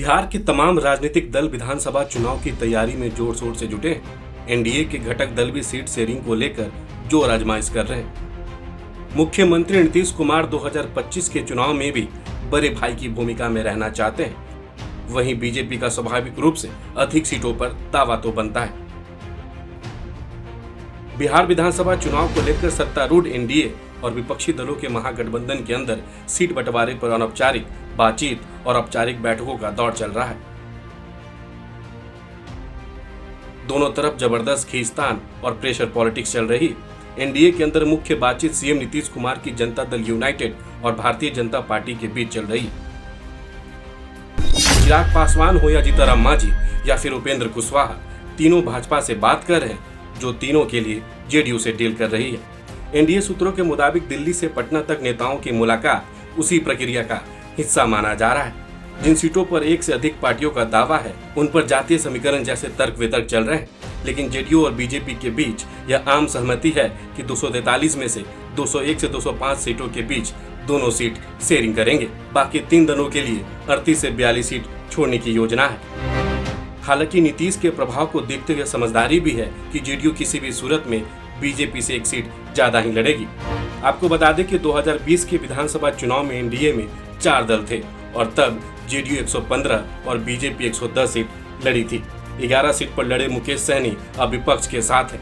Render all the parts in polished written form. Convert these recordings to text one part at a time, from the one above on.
बिहार के तमाम राजनीतिक दल विधानसभा चुनाव की तैयारी में जोर शोर से जुटे हैं। एनडीए के घटक दल भी सीट शेयरिंग को लेकर जोर आजमाइश कर रहे हैं। मुख्यमंत्री नीतीश कुमार 2025 के चुनाव में भी बड़े भाई की भूमिका में रहना चाहते हैं। वहीं बीजेपी का स्वाभाविक रूप से अधिक सीटों पर दावा तो बनता है। बिहार विधानसभा चुनाव को लेकर सत्तारूढ़ एनडीए और विपक्षी दलों के महागठबंधन के अंदर सीट बंटवारे पर अनौपचारिक बातचीत और औपचारिक बैठकों का दौर चल रहा है। दोनों तरफ जबरदस्त खींचतान और प्रेशर पॉलिटिक्स चल रही। एनडीए के अंदर मुख्य बातचीत सीएम नीतीश कुमार की जनता दल यूनाइटेड और भारतीय जनता पार्टी के बीच चल रही। चिराग पासवान हो या जीतनराम मांझी या फिर उपेंद्र कुशवाहा, तीनों भाजपा से बात कर रहे हैं, जो तीनों के लिए जेडीयू से डील कर रही है। एनडीए सूत्रों के मुताबिक दिल्ली से पटना तक नेताओं की मुलाकात उसी प्रक्रिया का हिस्सा माना जा रहा है। जिन सीटों पर एक से अधिक पार्टियों का दावा है, उन पर जातीय समीकरण जैसे तर्क वितर्क चल रहे हैं, लेकिन जेडीयू और बीजेपी के बीच यह आम सहमति है कि 243 में से 201 से 205 सीटों के बीच दोनों सीट शेयरिंग करेंगे। बाकी 3 दलों के लिए 38 से 42 सीट छोड़ने की योजना है। हालांकि नीतीश के प्रभाव को देखते हुए समझदारी भी है कि जेडीयू किसी भी सूरत में बीजेपी से एक सीट ज्यादा ही लड़ेगी। आपको बता दें कि 2020 के विधानसभा चुनाव में एनडीए में 4 दल थे और तब जेडीयू 115 और बीजेपी 110 सीट लड़ी थी। 11 सीट पर लड़े मुकेश सहनी अब विपक्ष के साथ है।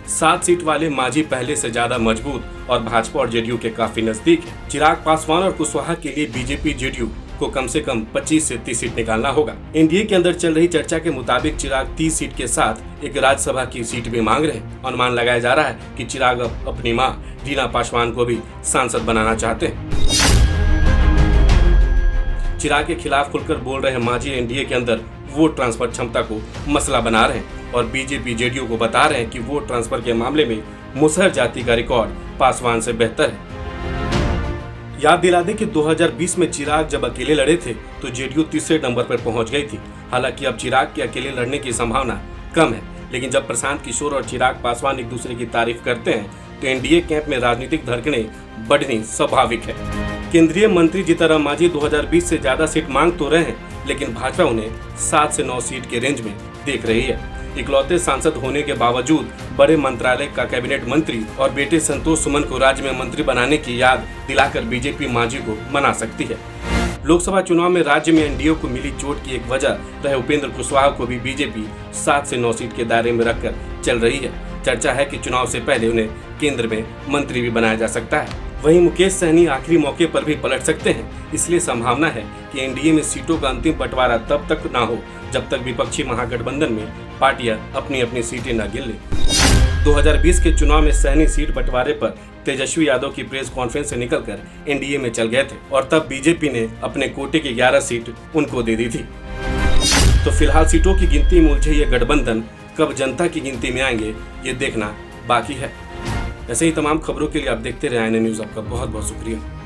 7 सीट वाले मांझी पहले से ज्यादा मजबूत और भाजपा और जेडीयू के काफी नजदीक है। चिराग पासवान और कुशवाहा के लिए बीजेपी जेडीयू को कम से कम 25 से 30 सीट निकालना होगा। एनडीए के अंदर चल रही चर्चा के मुताबिक चिराग 30 सीट के साथ एक राज्यसभा की सीट भी मांग रहे हैं। अनुमान लगाया जा रहा है कि चिराग अपनी मां रीना पासवान को भी सांसद बनाना चाहते हैं। चिराग के खिलाफ खुलकर बोल रहे मांझी एनडीए के अंदर वोट ट्रांसफर क्षमता को मसला बना रहे हैं और बीजेपी जेडीयू को बता रहे हैं कि वोट ट्रांसफर के मामले में मुसहर जाति का रिकॉर्ड पासवान से बेहतर है। याद दिला दें कि 2020 में चिराग जब अकेले लड़े थे तो जेडीयू तीसरे नंबर पर पहुंच गई थी। हालांकि अब चिराग के अकेले लड़ने की संभावना कम है, लेकिन जब प्रशांत किशोर और चिराग पासवान एक दूसरे की तारीफ करते हैं तो एनडीए कैंप में राजनीतिक धड़कनें बढ़नी स्वाभाविक है। केंद्रीय मंत्री जीतनराम मांझी 2020 से ज्यादा सीट मांग तो रहे हैं, लेकिन भाजपा उन्हें 7 से 9 सीट के रेंज में देख रही है। इकलौते सांसद होने के बावजूद बड़े मंत्रालय का कैबिनेट मंत्री और बेटे संतोष सुमन को राज्य में मंत्री बनाने की याद दिलाकर बीजेपी मांझी को मना सकती है। लोकसभा चुनाव में राज्य में एनडीए को मिली चोट की एक वजह रहे उपेंद्र कुशवाहा को भी बीजेपी 7 से 9 सीट के दायरे में रखकर चल रही है। चर्चा है कि चुनाव से पहले उन्हें केंद्र में मंत्री भी बनाया जा सकता है। वहीं मुकेश सहनी आखिरी मौके पर भी पलट सकते हैं, इसलिए संभावना है कि एनडीए में सीटों का अंतिम बंटवारा तब तक ना हो जब तक विपक्षी महागठबंधन में पार्टियां अपनी अपनी सीटें न गिन लें। 2020 के चुनाव में सहनी सीट बंटवारे पर तेजस्वी यादव की प्रेस कॉन्फ्रेंस से निकलकर एनडीए में चल गए थे और तब बीजेपी ने अपने कोटे की 11 सीट उनको दे दी थी। तो फिलहाल सीटों की गिनती में उलझे ये गठबंधन कब जनता की गिनती में आएंगे, ये देखना बाकी है। ऐसे ही तमाम खबरों के लिए आप देखते रहे INA न्यूज़। आपका बहुत बहुत शुक्रिया।